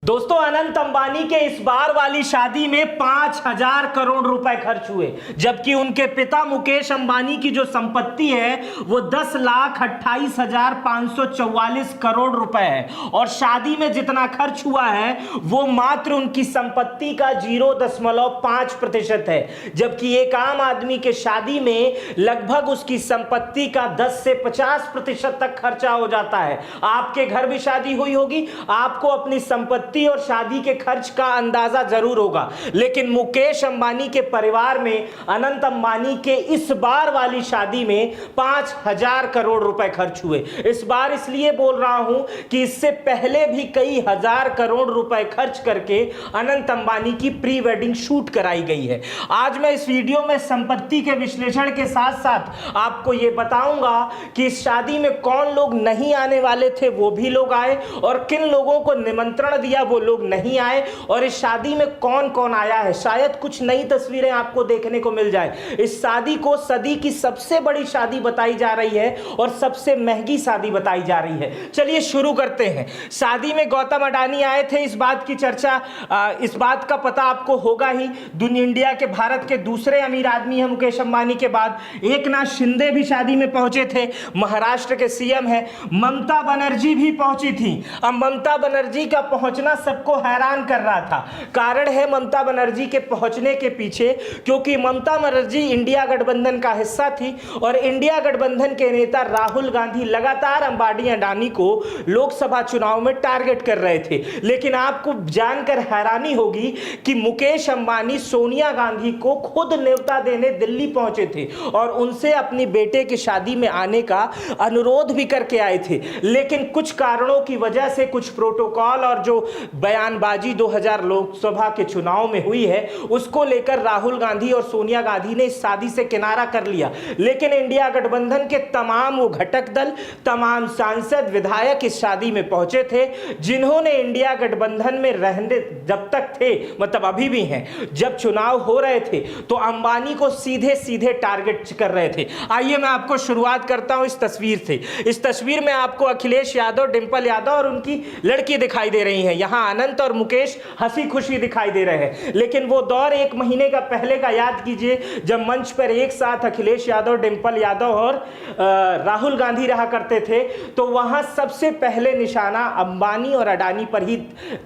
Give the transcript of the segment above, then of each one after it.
दोस्तों, अनंत अंबानी के इस बार वाली शादी में 5,000 करोड़ रुपए खर्च हुए, जबकि उनके पिता मुकेश अंबानी की जो संपत्ति है वो 10,28,544 करोड़ रुपए है। और शादी में जितना खर्च हुआ है वो मात्र उनकी संपत्ति का 0.5% है, जबकि एक आम आदमी के शादी में लगभग उसकी संपत्ति का 10 से 50% तक खर्चा हो जाता है। आपके घर भी शादी हुई होगी, आपको अपनी संपत्ति और शादी के खर्च का अंदाजा जरूर होगा, लेकिन मुकेश अंबानी के परिवार में अनंत अंबानी के इस बार वाली शादी में 5,000 करोड़ रुपए खर्च हुए। इस बार इसलिए बोल रहा हूं कि इससे पहले भी कई हजार करोड़ रुपए खर्च करके अनंत अंबानी की प्री वेडिंग शूट कराई गई है। आज मैं इस वीडियो में संपत्ति के विश्लेषण के साथ साथ आपको यह बताऊंगा कि इस शादी में कौन लोग नहीं आने वाले थे वो भी लोग आए, और किन लोगों को निमंत्रण दिया वो लोग नहीं आए, और इस शादी में कौन कौन आया है। शायद कुछ नई तस्वीरें आपको देखने को मिल जाए। इस शादी को सदी की सबसे बड़ी शादी बताई जा रही है और सबसे महंगी शादी बताई जा रही है। चलिए शुरू करते हैं। शादी में गौतम अडानी आए थे, इस बात की चर्चा, इस बात का पता आपको होगा ही। दुनिया इंडिया के भारत के दूसरे अमीर आदमी है मुकेश अंबानी के बाद। एकनाथ शिंदे भी शादी में पहुंचे थे, महाराष्ट्र के सीएम है। ममता बनर्जी भी पहुंची थी। अब ममता बनर्जी का पहुंचना सबको हैरान कर रहा था। कारण है ममता बनर्जी के पहुंचने के पीछे, क्योंकि ममता बनर्जी इंडिया गठबंधन का हिस्सा थी और इंडिया गठबंधन के नेता राहुल गांधी लगातार अंबानी अडानी को लोकसभा चुनाव में टारगेट कर रहे थे। लेकिन आपको जानकर हैरानी होगी कि मुकेश अंबानी सोनिया गांधी को खुद न्योता देने दिल्ली पहुंचे थे और उनसे अपनी बेटे की शादी में आने का अनुरोध भी करके आए थे। लेकिन कुछ कारणों की वजह से, कुछ प्रोटोकॉल और जो बयानबाजी 2000 लोकसभा के चुनाव में हुई है उसको लेकर राहुल गांधी और सोनिया गांधी ने इस शादी से किनारा कर लिया। लेकिन इंडिया गठबंधन के तमाम वो घटक दल, तमाम सांसद, विधायक इस शादी में पहुंचे थे, जिन्होंने इंडिया गठबंधन में रहने जब तक थे, मतलब अभी भी हैं, जब चुनाव हो रहे थे तो अंबानी को सीधे सीधे टारगेट कर रहे थे। आइए मैं आपको शुरुआत करता हूं इस तस्वीर से। इस तस्वीर में आपको अखिलेश यादव, डिंपल यादव और उनकी लड़की दिखाई दे रही है। यहां अनंत और मुकेश हंसी खुशी दिखाई दे रहे हैं। लेकिन वो दौर 1 महीने का पहले का याद कीजिए, जब मंच पर एक साथ अखिलेश यादव, डिंपल यादव और राहुल गांधी रहा करते थे, तो वहां सबसे पहले निशाना अंबानी और अडानी पर ही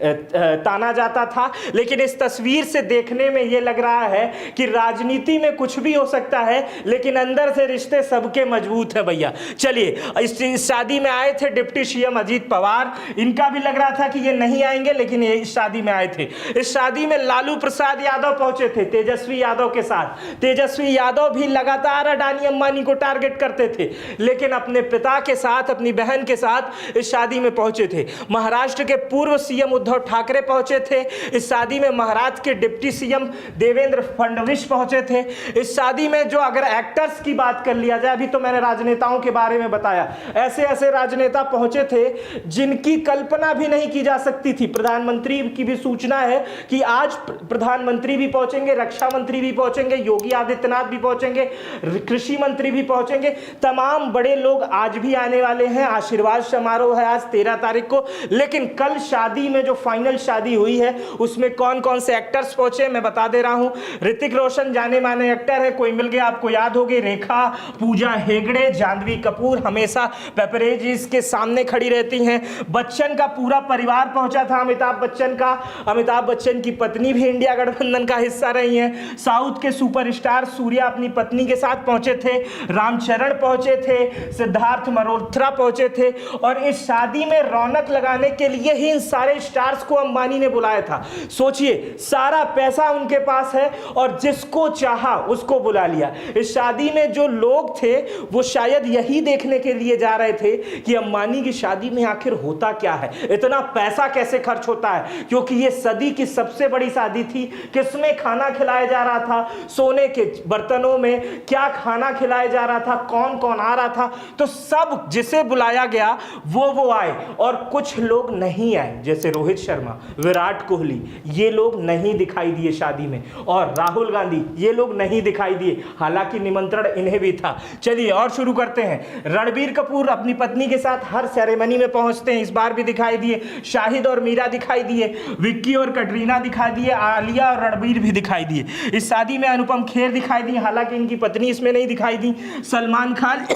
ताना जाता था। लेकिन इस तस्वीर से देखने में यह लग रहा है कि राजनीति में कुछ भी हो सकता है, लेकिन अंदर से रिश्ते सबके मजबूत है भैया। चलिए, इस शादी में आए थे डिप्टी सीएम अजीत पवार। इनका भी लग रहा था कि ये नहीं आएंगे, लेकिन ये इस शादी में आए थे। इस शादी में लालू प्रसाद यादव पहुंचे थे तेजस्वी यादव के साथ। तेजस्वी यादव भी लगातार अडानी अंबानी को टारगेट करते थे, लेकिन अपने पिता के साथ, अपनी बहन के साथ इस शादी में पहुंचे थे। महाराष्ट्र के पूर्व सीएम उद्धव ठाकरे पहुंचे थे इस शादी में। महाराष्ट्र के डिप्टी सीएम देवेंद्र फडणवीस पहुंचे थे इस शादी में। जो अगर एक्टर्स की बात कर लिया जाए, अभी तो मैंने राजनेताओं के बारे में बताया, ऐसे ऐसे राजनेता पहुंचे थे जिनकी कल्पना भी नहीं की जा सकती थी। प्रधानमंत्री की भी सूचना है कि आज प्रधानमंत्री भी पहुंचेंगे, रक्षा मंत्री भी पहुंचेंगे, योगी आदित्यनाथ भी पहुंचेंगे, कृषि मंत्री भी पहुंचेंगे। तमाम बड़े लोग आज भी आने वाले हैं। आशीर्वाद समारोह है आज 13 तारीख को। लेकिन कल शादी में जो फाइनल शादी हुई है उसमें कौन कौन से एक्टर्स पहुंचे मैं बता दे रहा हूं। ऋतिक रोशन जाने माने एक्टर है, कोई मिल गया आपको याद होगी, रेखा, पूजा हेगड़े, जानवी कपूर हमेशा पेपरेजीज के सामने खड़ी रहती हैं। बच्चन का पूरा परिवार पहुंचा था, अमिताभ बच्चन का। अमिताभ बच्चन की पत्नी भी इंडिया गठबंधन का हिस्सा रही हैं। साउथ के सुपरस्टार सूर्या अपनी पत्नी के साथ पहुंचे थे। रामचरण पहुंचे थे, सिद्धार्थ मल्होत्रा पहुंचे थे। और इस शादी में रौनक लगाने के लिए ही इन सारे स्टार्स को अंबानी ने बुलाया था। सोचिए, सारा पैसा उनके पास है और जिसको चाहा उसको बुला लिया। इस शादी में जो लोग थे वो शायद यही देखने के लिए जा रहे थे कि अंबानी की शादी में आखिर होता क्या है, इतना पैसा कैसे खर्च होता है, क्योंकि ये सदी की सबसे बड़ी शादी थी। किसमें खाना खिलाया जा रहा था, सोने के बर्तनों में क्या खाना खिलाया जा रहा था, कौन कौन आ रहा था, तो सब जिसे बुलाया गया वो आए। और कुछ लोग नहीं आए, जैसे रोहित शर्मा, विराट कोहली, ये लोग नहीं दिखाई दिए शादी में, और राहुल गांधी, ये लोग नहीं दिखाई दिए, हालांकि निमंत्रण इन्हें भी था। चलिए और शुरू करते हैं। रणबीर कपूर अपनी पत्नी के साथ हर सेरेमनी में पहुंचते हैं, इस बार भी दिखाई दिए। शाहिद और मीरा दिखाई दिए, विक्की और कटरीना दिखाई दिए, आलिया और रणबीर भी दिखाई दिए। इस शादी में अनुपम खेर दिखाई दी, हालांकि इनकी पत्नी इसमें नहीं दिखाई दी। सलमान खान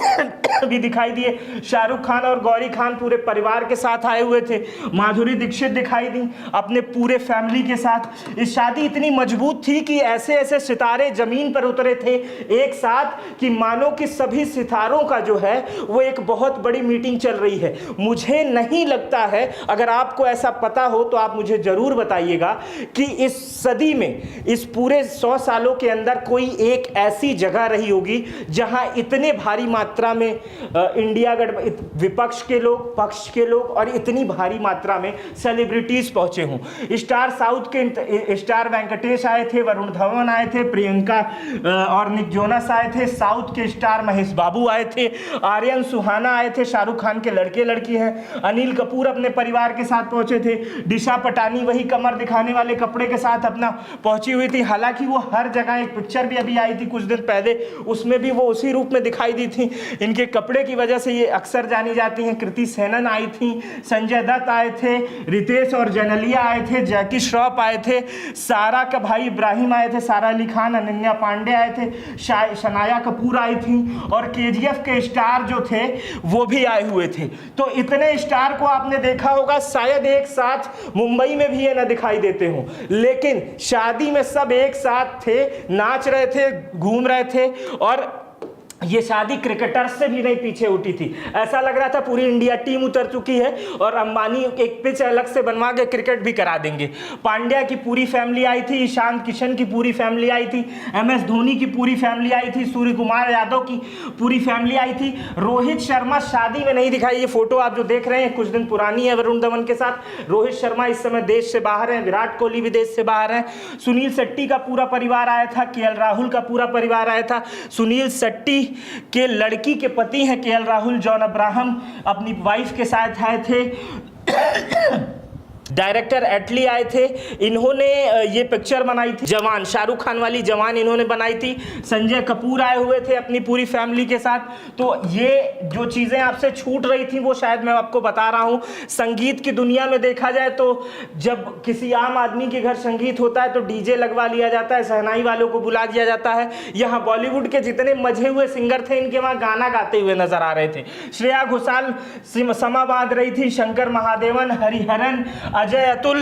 भी दिखाई दिए, शाहरुख खान और गौरी खान पूरे परिवार के साथ आए हुए थे, माधुरी दीक्षित दिखाई दी अपने पूरे फैमिली के साथ। इस शादी इतनी मजबूत थी कि ऐसे ऐसे सितारे जमीन पर उतरे थे एक साथ कि मानो कि सभी सितारों का जो है वो एक बहुत बड़ी मीटिंग चल रही है। मुझे नहीं लगता है, अगर आपको ऐसा पता हो तो आप मुझे जरूर बताइएगा कि इस सदी में, इस पूरे 100 सालों के अंदर कोई एक ऐसी जगह रही होगी जहां इतने भारी मात्रा में इंडिया विपक्ष के लोग, पक्ष के लोग और इतनी भारी मात्रा में सेलिब्रिटीज पहुंचे हों। स्टार साउथ के स्टार वेंकटेश आए थे, वरुण धवन आए थे, प्रियंका और निक जोनस आए थे, साउथ के स्टार महेश बाबू आए थे, आर्यन सुहाना आए थे, शाहरुख खान के लड़के लड़की हैं, अनिल कपूर अपने परिवार के साथ पहुंचे थे, दिशा पटानी वही कमर दिखाने वाले कपड़े के साथ अपना पहुंची हुई थी। हालांकि वो हर जगह, एक पिक्चर भी अभी आई थी कुछ दिन पहले, उसमें भी वो उसी रूप में दिखाई दी थी। इनके कपड़े की वजह से ये अक्सर जानी जाती हैं। कृति सेनन आई थी, संजय दत्त आए थे, रितेश और जनलिया आए थे, जैकी श्रॉफ आए थे, सारा का भाई इब्राहिम आए थे, सारा अली खान, अनन्या पांडे आए थे, शनाया कपूर आई थी और केजीएफ के स्टार जो थे वो भी आए हुए थे। तो इतने स्टार को आपने देखा होगा, शायद एक साथ मुंबई में भी ये न दिखाई देते हों, लेकिन शादी में सब एक साथ थे, नाच रहे थे, घूम रहे थे। और ये शादी क्रिकेटर्स से भी नहीं पीछे उठी थी। ऐसा लग रहा था पूरी इंडिया टीम उतर चुकी है और अंबानी एक पिच अलग से बनवा के क्रिकेट भी करा देंगे। पांड्या की पूरी फैमिली आई थी, ईशान किशन की पूरी फैमिली आई थी, MS धोनी की पूरी फैमिली आई थी, सूर्य कुमार यादव की पूरी फैमिली आई थी। रोहित शर्मा शादी में नहीं दिखाई। ये फोटो आप जो देख रहे हैं कुछ दिन पुरानी है वरुण धवन के साथ। रोहित शर्मा इस समय देश से बाहर है, विराट कोहली भी देश से बाहर है, सुनील शेट्टी का पूरा परिवार आया था, KL राहुल का पूरा परिवार आया था। सुनील शेट्टी के लड़की के पति हैं KL राहुल, जॉन अब्राहम अपनी वाइफ के साथ आए थे। डायरेक्टर एटली आए थे, इन्होंने ये पिक्चर बनाई थी जवान, शाहरुख खान वाली जवान इन्होंने बनाई थी। संजय कपूर आए हुए थे अपनी पूरी फैमिली के साथ। तो ये जो चीज़ें आपसे छूट रही थी वो शायद मैं आपको बता रहा हूँ। संगीत की दुनिया में देखा जाए तो जब किसी आम आदमी के घर संगीत होता है तो डीजे लगवा लिया जाता है, शहनाई वालों को बुला दिया जाता है। यहाँ बॉलीवुड के जितने मजे हुए सिंगर थे इनके वहाँ गाना गाते हुए नजर आ रहे थे। श्रेया घोषाल समा बांध रही थी, शंकर महादेवन, हरिहरन, अजय अतुल,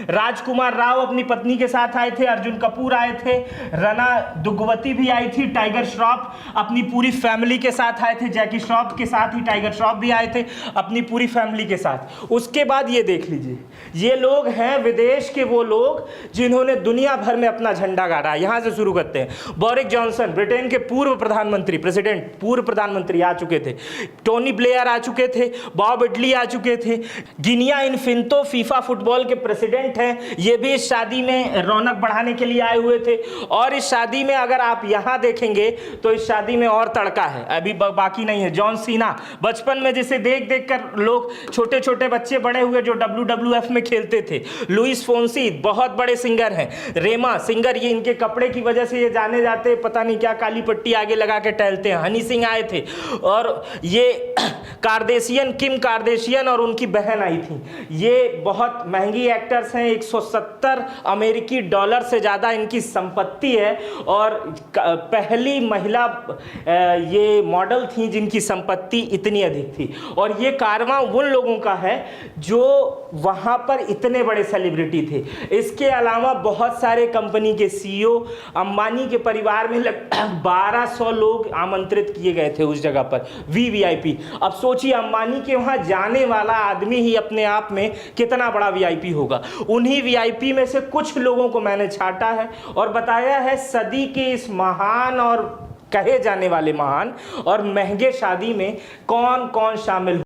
राजकुमार राव अपनी पत्नी के साथ आए थे, अर्जुन कपूर आए थे, रना दुग्गवती भी आई थी, टाइगर श्रॉफ अपनी पूरी फैमिली के साथ आए थे, जैकी श्रॉफ के साथ ही टाइगर श्रॉफ भी आए थे अपनी पूरी फैमिली के साथ। उसके बाद ये देख लीजिए, ये लोग हैं विदेश के वो लोग जिन्होंने दुनिया भर में अपना झंडा गाड़ा। यहां से शुरू करते हैं। बोरिस जॉनसन ब्रिटेन के पूर्व प्रधानमंत्री, पूर्व प्रधानमंत्री आ चुके थे। टोनी ब्लेयर आ चुके थे, बॉब इडली आ चुके थे। गिनिया इन्फिंतो फीफा फुटबॉल के प्रेसिडेंट हैं, ये भी इस शादी में रौनक बढ़ाने के लिए आए हुए थे। और इस शादी में अगर आप यहां देखेंगे तो इस शादी में और तड़का है, अभी बाकी नहीं है। जॉन सीना, बचपन में जिसे देख देख कर लोग, छोटे छोटे बच्चे बड़े हुए जो WWF में खेलते थे। लुइस फोंसी बहुत बड़े सिंगर हैं। रेमा सिंगर, ये इनके कपड़े की वजह से ये जाने जाते, पता नहीं क्या काली पट्टी आगे लगा के टहलते हैं। हनी सिंह आए थे और ये कार्देशियन, किम कार्देशियन और उनकी बहन आई थी। ये बहुत महंगी एक्टर्स हैं, 170 अमेरिकी डॉलर से ज़्यादा इनकी संपत्ति है और पहली महिला ये मॉडल थी जिनकी संपत्ति इतनी अधिक थी। और ये कारवां उन लोगों का है जो वहाँ पर इतने बड़े सेलिब्रिटी थे। इसके अलावा बहुत सारे कंपनी के CEO, अंबानी के परिवार में 1200 लोग आमंत्रित किए गए थे उस जगह पर, VVIP। अब सोचिए अंबानी के वहाँ जाने वाला आदमी ही अपने आप में कितना बड़ा VIP होगा। उन्हीं VIP में से कुछ लोगों को मैंने छांटा है और बताया है सदी के इस महान और कहे जाने वाले महान और महंगे शादी में कौन कौन शामिल